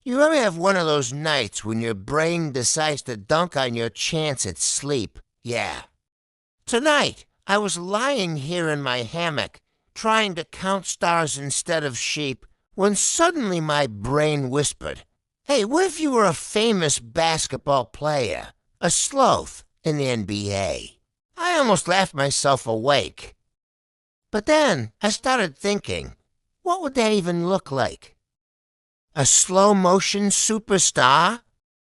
You ever have one of those nights when your brain decides to dunk on your chance at sleep? Yeah. Tonight, I was lying here in my hammock, trying to count stars instead of sheep, when suddenly my brain whispered, "Hey, what if you were a famous basketball player? A sloth in the NBA?" I almost laughed myself awake. But then I started thinking, what would that even look like? A slow-motion superstar?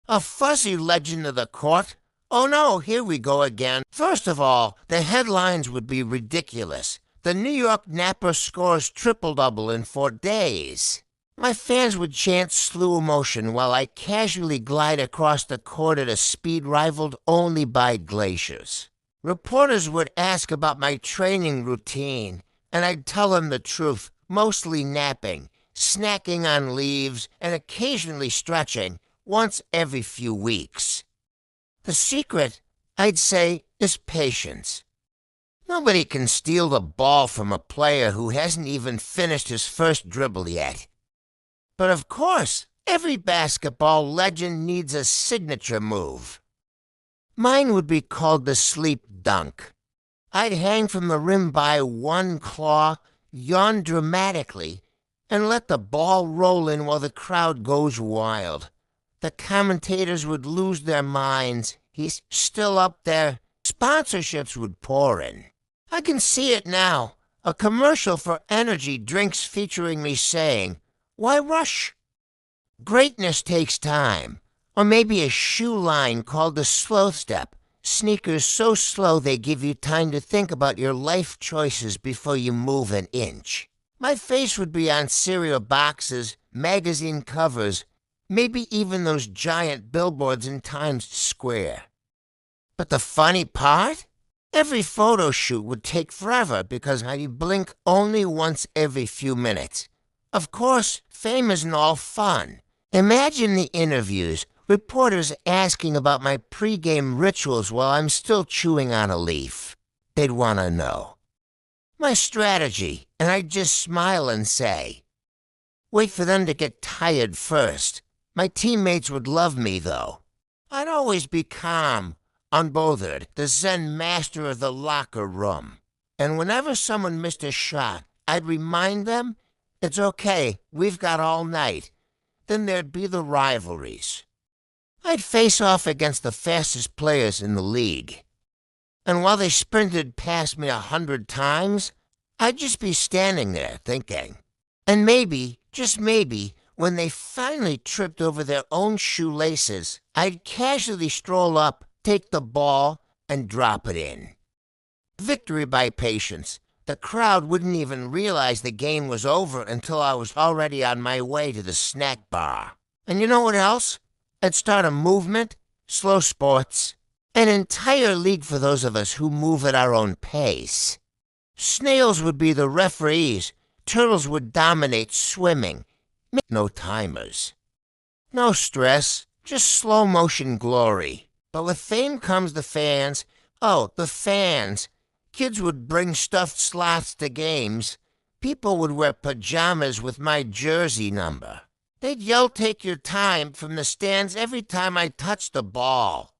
A fuzzy legend of the court? Oh no, here we go again. First of all, the headlines would be ridiculous. The New York Napper scores triple-double in 4 days. My fans would chant slow motion while I casually glide across the court at a speed rivaled only by glaciers. Reporters would ask about my training routine, and I'd tell them the truth, mostly napping, snacking on leaves, and occasionally stretching once every few weeks. The secret, I'd say, is patience. Nobody can steal the ball from a player who hasn't even finished his first dribble yet. But of course, every basketball legend needs a signature move. Mine would be called the sleep dunk. I'd hang from the rim by one claw, yawn dramatically, and let the ball roll in while the crowd goes wild. The commentators would lose their minds. He's still up there. Sponsorships would pour in. I can see it now. A commercial for energy drinks featuring me saying, "Why rush? Greatness takes time." Or maybe a shoe line called the slow step. Sneakers so slow they give you time to think about your life choices before you move an inch. My face would be on cereal boxes, magazine covers, maybe even those giant billboards in Times Square. But the funny part? Every photo shoot would take forever because I blink only once every few minutes. Of course, fame isn't all fun. Imagine the interviews, reporters asking about my pregame rituals while I'm still chewing on a leaf. They'd want to know my strategy, and I'd just smile and say, "Wait for them to get tired first." My teammates would love me, though. I'd always be calm, unbothered, the Zen master of the locker room. And whenever someone missed a shot, I'd remind them, "It's okay, we've got all night." Then there'd be the rivalries. I'd face off against the fastest players in the league. And while they sprinted past me 100 times, I'd just be standing there thinking. And maybe, just maybe, when they finally tripped over their own shoelaces, I'd casually stroll up, take the ball, and drop it in. Victory by patience. The crowd wouldn't even realize the game was over until I was already on my way to the snack bar. And you know what else? I'd start a movement, slow sports, an entire league for those of us who move at our own pace. Snails would be the referees. Turtles would dominate swimming. No timers. No stress, just slow motion glory. But with fame comes the fans. Oh, the fans. Kids would bring stuffed sloths to games. People would wear pajamas with my jersey number. They'd yell, "Take your time," from the stands every time I touched the ball.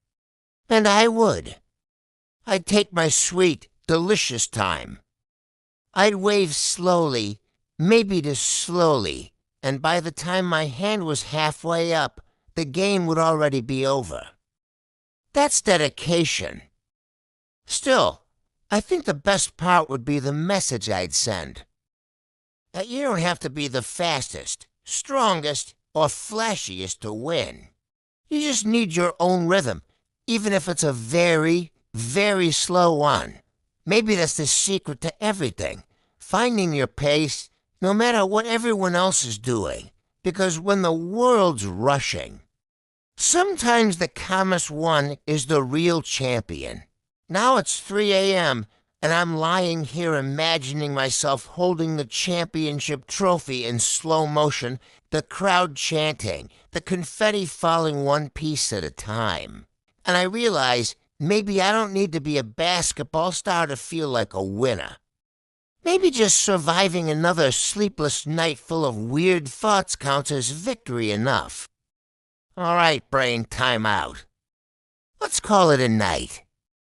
And I would. I'd take my sweet, delicious time. I'd wave slowly, maybe too slowly, and by the time my hand was halfway up, the game would already be over. That's dedication. Still, I think the best part would be the message I'd send. That you don't have to be the fastest, strongest, or flashiest to win. You just need your own rhythm, even if it's a very, very slow one. Maybe that's the secret to everything, finding your pace no matter what everyone else is doing. Because when the world's rushing, sometimes the calmest one is the real champion. Now it's 3 a.m., and I'm lying here imagining myself holding the championship trophy in slow motion, the crowd chanting, the confetti falling one piece at a time. And I realize maybe I don't need to be a basketball star to feel like a winner. Maybe just surviving another sleepless night full of weird thoughts counts as victory enough. All right, brain, time out. Let's call it a night.